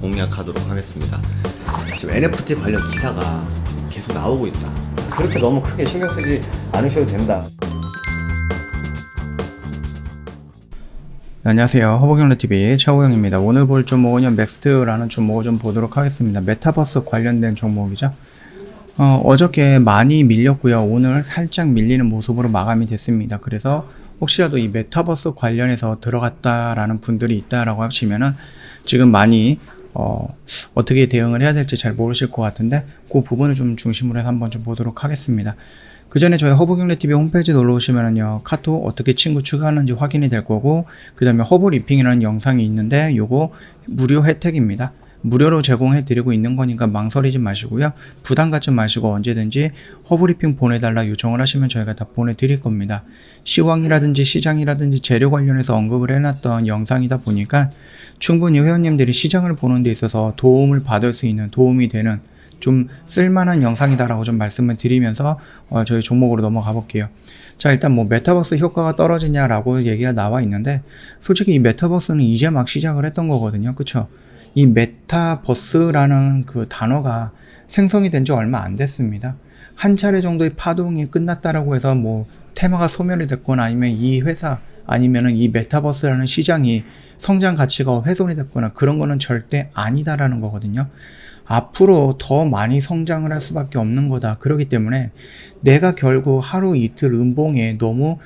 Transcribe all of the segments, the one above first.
공략하도록 하겠습니다. 지금 NFT 관련 기사가 계속 나오고 있다. 그렇게 너무 크게 신경 쓰지 않으셔도 된다. 안녕하세요. 허브경로TV 최호영입니다. 오늘 볼 종목은 맥스트라는 종목을 좀 보도록 하겠습니다. 메타버스 관련된 종목이죠. 어저께 많이 밀렸고요. 오늘 살짝 밀리는 모습으로 마감이 됐습니다. 그래서 혹시라도 이 메타버스 관련해서 들어갔다라는 분들이 있다라고 하시면은 지금 많이 어떻게 대응을 해야 될지 잘 모르실 것 같은데 그 부분을 좀 중심으로 해서 한번 좀 보도록 하겠습니다. 그 전에 저희 허브경로TV 홈페이지 놀러 오시면은요, 카톡 어떻게 친구 추가하는지 확인이 될 거고, 그 다음에 허브리핑이라는 영상이 있는데 요거 무료 혜택입니다. 무료로 제공해 드리고 있는 거니까 망설이지 마시고요. 부담 갖지 마시고 언제든지 허브리핑 보내달라 요청을 하시면 저희가 다 보내드릴 겁니다. 시황이라든지 시장이라든지 재료 관련해서 언급을 해놨던 영상이다 보니까 충분히 회원님들이 시장을 보는 데 있어서 도움을 받을 수 있는, 도움이 되는 좀 쓸만한 영상이다라고 좀 말씀을 드리면서 저희 종목으로 넘어가 볼게요. 자, 일단 뭐 메타버스 효과가 떨어지냐라고 얘기가 나와 있는데 솔직히 이 메타버스는 이제 막 시작을 했던 거거든요. 그쵸? 이 메타버스라는 그 단어가 생성이 된 지 얼마 안 됐습니다. 한 차례 정도의 파동이 끝났다라고 해서 뭐 테마가 소멸이 됐거나 아니면 이 회사 아니면은 이 메타버스라는 시장이 성장 가치가 훼손이 됐거나 그런 거는 절대 아니다라는 거거든요. 앞으로 더 많이 성장을 할 수밖에 없는 거다. 그렇기 때문에 내가 결국 하루 이틀 음봉에 너무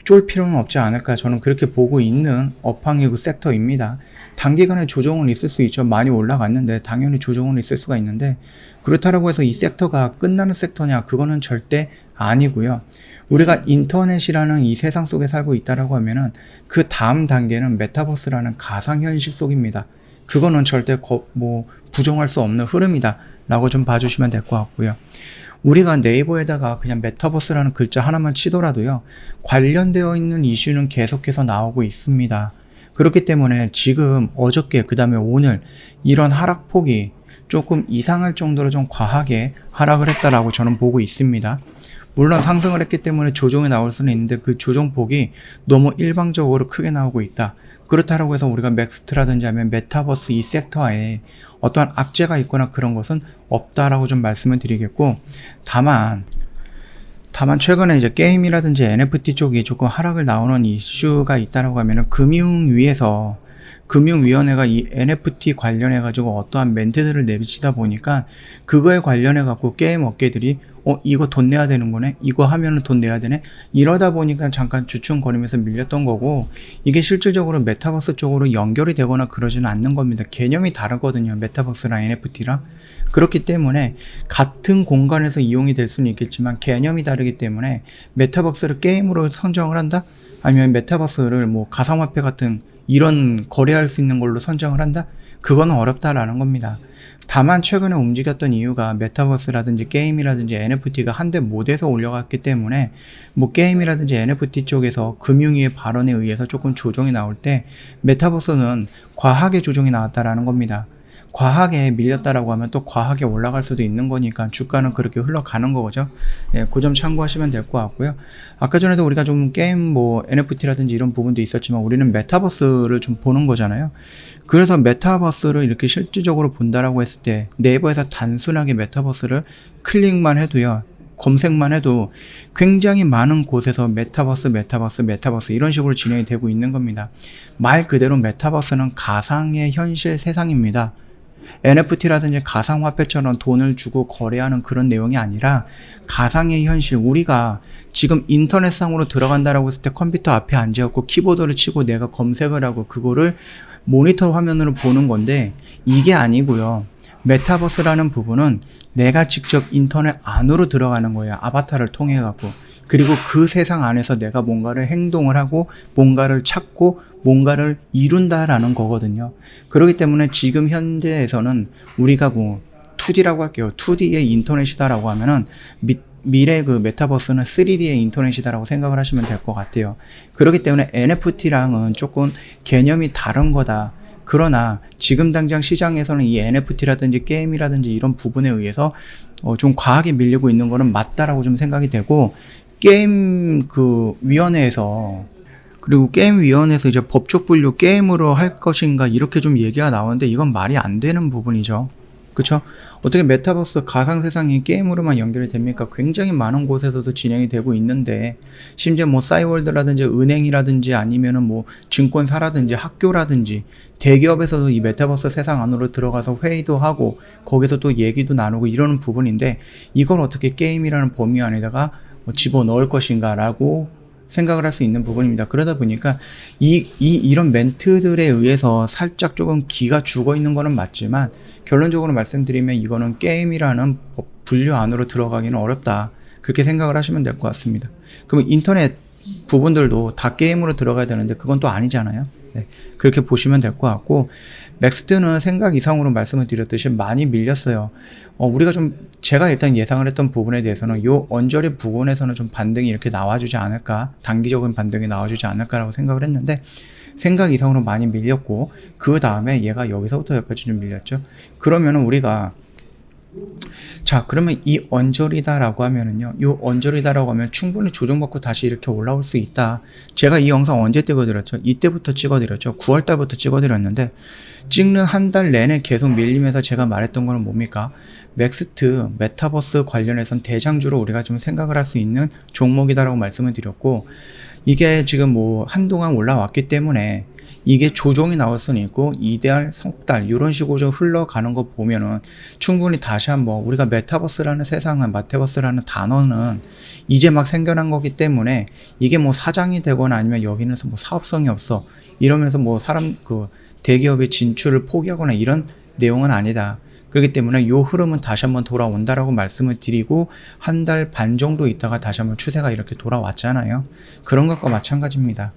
쫄 필요는 없지 않을까, 저는 그렇게 보고 있는 업황의 그 섹터입니다. 단기간에 조정은 있을 수 있죠. 많이 올라갔는데 당연히 조정은 있을 수가 있는데 그렇다고 해서 이 섹터가 끝나는 섹터냐, 그거는 절대 아니고요. 우리가 인터넷이라는 이 세상 속에 살고 있다라고 하면은 그 다음 단계는 메타버스라는 가상현실 속입니다. 그거는 절대 부정할 수 없는 흐름이다 라고 좀 봐주시면 될 것 같고요. 우리가 네이버에다가 그냥 메타버스라는 글자 하나만 치더라도요, 관련되어 있는 이슈는 계속해서 나오고 있습니다. 그렇기 때문에 지금 어저께 그 다음에 오늘 이런 하락폭이 조금 이상할 정도로 좀 과하게 하락을 했다라고 저는 보고 있습니다. 물론 상승을 했기 때문에 조정이 나올 수는 있는데 그 조정폭이 너무 일방적으로 크게 나오고 있다. 그렇다고 해서 우리가 맥스트라든지 하면 메타버스 이 섹터에 어떠한 악재가 있거나 그런 것은 없다라고 좀 말씀을 드리겠고, 다만 최근에 이제 게임이라든지 NFT 쪽이 조금 하락을 나오는 이슈가 있다라고 하면은 금융위원회가 이 NFT 관련해 가지고 어떠한 멘트들을 내비치다 보니까 그거에 관련해 갖고 게임 업계들이 이거 돈 내야 되는 거네, 이거 하면은 돈 내야 되네, 이러다 보니까 잠깐 주춤거리면서 밀렸던 거고, 이게 실질적으로 메타버스 쪽으로 연결이 되거나 그러지는 않는 겁니다. 개념이 다르거든요, 메타버스랑 NFT랑. 그렇기 때문에 같은 공간에서 이용이 될 수는 있겠지만 개념이 다르기 때문에 메타버스를 게임으로 선정을 한다? 아니면 메타버스를 뭐 가상화폐 같은 이런 거래할 수 있는 걸로 선정을 한다? 그건 어렵다라는 겁니다. 다만 최근에 움직였던 이유가 메타버스라든지 게임이라든지 NFT가 한데 못해서 올려갔기 때문에 뭐 게임이라든지 NFT 쪽에서 금융위의 발언에 의해서 조금 조정이 나올 때 메타버스는 과하게 조정이 나왔다라는 겁니다. 과하게 밀렸다라고 하면 또 과하게 올라갈 수도 있는 거니까 주가는 그렇게 흘러가는 거죠. 예, 그 점 참고하시면 될 것 같고요. 아까 전에도 우리가 좀 게임 NFT라든지 이런 부분도 있었지만 우리는 메타버스를 좀 보는 거잖아요. 그래서 메타버스를 이렇게 실질적으로 본다라고 했을 때 네이버에서 단순하게 메타버스를 클릭만 해도요, 검색만 해도 굉장히 많은 곳에서 메타버스 이런 식으로 진행이 되고 있는 겁니다. 말 그대로 메타버스는 가상의 현실 세상입니다. NFT라든지 가상화폐처럼 돈을 주고 거래하는 그런 내용이 아니라 가상의 현실, 우리가 지금 인터넷상으로 들어간다라고 했을 때 컴퓨터 앞에 앉아있고 키보드를 치고 내가 검색을 하고 그거를 모니터 화면으로 보는 건데 이게 아니고요. 메타버스라는 부분은 내가 직접 인터넷 안으로 들어가는 거예요. 아바타를 통해 갖고. 그리고 그 세상 안에서 내가 뭔가를 행동을 하고 뭔가를 찾고 뭔가를 이룬다라는 거거든요. 그렇기 때문에 지금 현재에서는 우리가 2D라고 할게요. 2D의 인터넷이다라고 하면은 미래 그 메타버스는 3D의 인터넷이다라고 생각을 하시면 될 것 같아요. 그렇기 때문에 NFT랑은 조금 개념이 다른 거다. 그러나 지금 당장 시장에서는 이 NFT라든지 게임이라든지 이런 부분에 의해서 좀 과하게 밀리고 있는 거는 맞다라고 좀 생각이 되고, 게임 그 위원회에서 그리고 게임위원회에서 이제 법적 분류 게임으로 할 것인가 이렇게 좀 얘기가 나오는데 이건 말이 안 되는 부분이죠. 그쵸? 어떻게 메타버스 가상세상이 게임으로만 연결이 됩니까? 굉장히 많은 곳에서도 진행이 되고 있는데, 심지어 뭐 싸이월드라든지 은행이라든지 아니면은 뭐 증권사라든지 학교라든지 대기업에서도 이 메타버스 세상 안으로 들어가서 회의도 하고 거기서 또 얘기도 나누고 이러는 부분인데, 이걸 어떻게 게임이라는 범위 안에다가 뭐 집어넣을 것인가 라고 생각을 할 수 있는 부분입니다. 그러다 보니까 이런 멘트들에 의해서 살짝 조금 기가 죽어 있는 거는 맞지만, 결론적으로 말씀드리면 이거는 게임이라는 분류 안으로 들어가기는 어렵다. 그렇게 생각을 하시면 될 것 같습니다. 그럼 인터넷 부분들도 다 게임으로 들어가야 되는데 그건 또 아니잖아요. 네, 그렇게 보시면 될 것 같고, 맥스트는 생각 이상으로 말씀을 드렸듯이 많이 밀렸어요. 우리가 제가 일단 예상을 했던 부분에 대해서는 요 언저리 부분에서는 좀 반등이 이렇게 나와주지 않을까, 단기적인 반등이 나와주지 않을까라고 생각을 했는데, 생각 이상으로 많이 밀렸고, 그 다음에 얘가 여기서부터 여기까지 좀 밀렸죠. 그러면은 우리가, 자, 그러면 이 언저리다라고 하면은요, 이 언저리다라고 하면 충분히 조정받고 다시 이렇게 올라올 수 있다. 제가 이 영상 언제 찍어드렸죠? 이때부터 찍어드렸죠. 9월달부터 찍어드렸는데, 찍는 한 달 내내 계속 밀리면서 제가 말했던 거는 뭡니까? 맥스트, 메타버스 관련해선 대장주로 우리가 좀 생각을 할 수 있는 종목이다라고 말씀을 드렸고, 이게 지금 뭐 한동안 올라왔기 때문에 이게 조정이 나올 수는 있고, 이달, 석달 이런 식으로 좀 흘러가는 거 보면은 충분히 다시 한번 우리가 메타버스라는 세상은, 메타버스라는 단어는 이제 막 생겨난 거기 때문에 이게 뭐 사장이 되거나 아니면 여기는 뭐 사업성이 없어 이러면서 뭐 대기업의 진출을 포기하거나 이런 내용은 아니다. 그렇기 때문에 이 흐름은 다시 한번 돌아온다라고 말씀을 드리고, 한 달 반 정도 있다가 다시 한번 추세가 이렇게 돌아왔잖아요. 그런 것과 마찬가지입니다.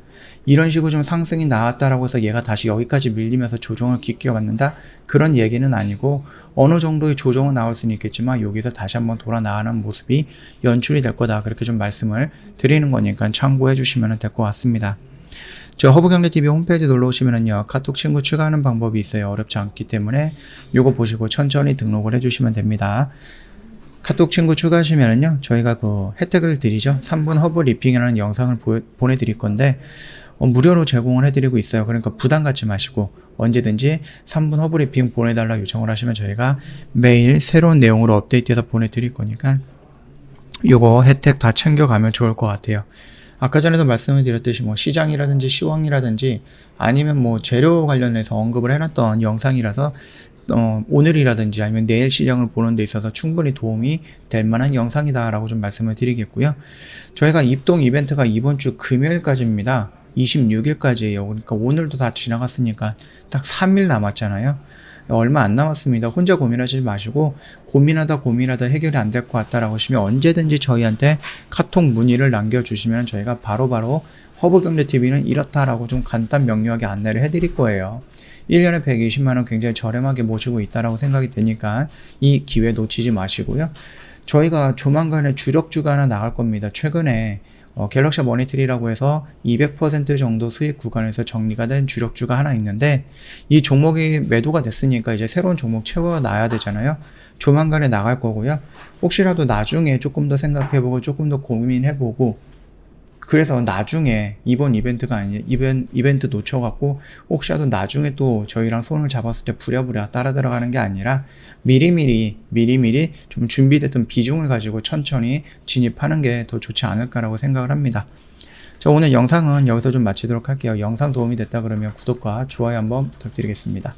이런 식으로 좀 상승이 나왔다라고 해서 얘가 다시 여기까지 밀리면서 조정을 깊게 받는다? 그런 얘기는 아니고, 어느 정도의 조정은 나올 수는 있겠지만 여기서 다시 한번 돌아 나가는 모습이 연출이 될 거다. 그렇게 좀 말씀을 드리는 거니까 참고해 주시면 될 것 같습니다. 저 허브경제TV 홈페이지 놀러 오시면은요, 카톡 친구 추가하는 방법이 있어요. 어렵지 않기 때문에 요거 보시고 천천히 등록을 해주시면 됩니다. 카톡 친구 추가하시면은요, 저희가 그 혜택을 드리죠. 3분 허브 리핑이라는 영상을 보내드릴 건데, 무료로 제공을 해드리고 있어요. 그러니까 부담 갖지 마시고 언제든지 3분 허브 리핑 보내달라 요청을 하시면 저희가 매일 새로운 내용으로 업데이트해서 보내드릴 거니까 요거 혜택 다 챙겨가면 좋을 것 같아요. 아까 전에도 말씀을 드렸듯이 뭐 시장이라든지 시황이라든지 아니면 뭐 재료 관련해서 언급을 해놨던 영상이라서 오늘이라든지 아니면 내일 시장을 보는 데 있어서 충분히 도움이 될 만한 영상이다라고 좀 말씀을 드리겠고요. 저희가 입동 이벤트가 이번 주 금요일까지입니다. 26일까지예요. 그러니까 오늘도 다 지나갔으니까 딱 3일 남았잖아요. 얼마 안 남았습니다. 혼자 고민하지 마시고, 고민하다 해결이 안 될 것 같다라고 하시면 언제든지 저희한테 카톡 문의를 남겨주시면 저희가 바로바로 허브경제TV는 이렇다라고 좀 간단 명료하게 안내를 해드릴 거예요. 1년에 120만원 굉장히 저렴하게 모시고 있다라고 생각이 되니까 이 기회 놓치지 마시고요. 저희가 조만간에 주력주가 하나 나갈 겁니다. 최근에 갤럭시 머니트리라고 해서 200% 정도 수익 구간에서 정리가 된 주력주가 하나 있는데, 이 종목이 매도가 됐으니까 이제 새로운 종목 채워놔야 되잖아요. 조만간에 나갈 거고요. 혹시라도 나중에 조금 더 생각해보고 조금 더 고민해보고, 그래서 나중에 이번 이벤트가 아니에요. 이벤트 놓쳐갖고 혹시라도 나중에 또 저희랑 손을 잡았을 때 부랴부랴 따라 들어가는 게 아니라 미리미리 좀 준비됐던 비중을 가지고 천천히 진입하는 게 더 좋지 않을까라고 생각을 합니다. 자, 오늘 영상은 여기서 좀 마치도록 할게요. 영상 도움이 됐다 그러면 구독과 좋아요 한번 부탁드리겠습니다.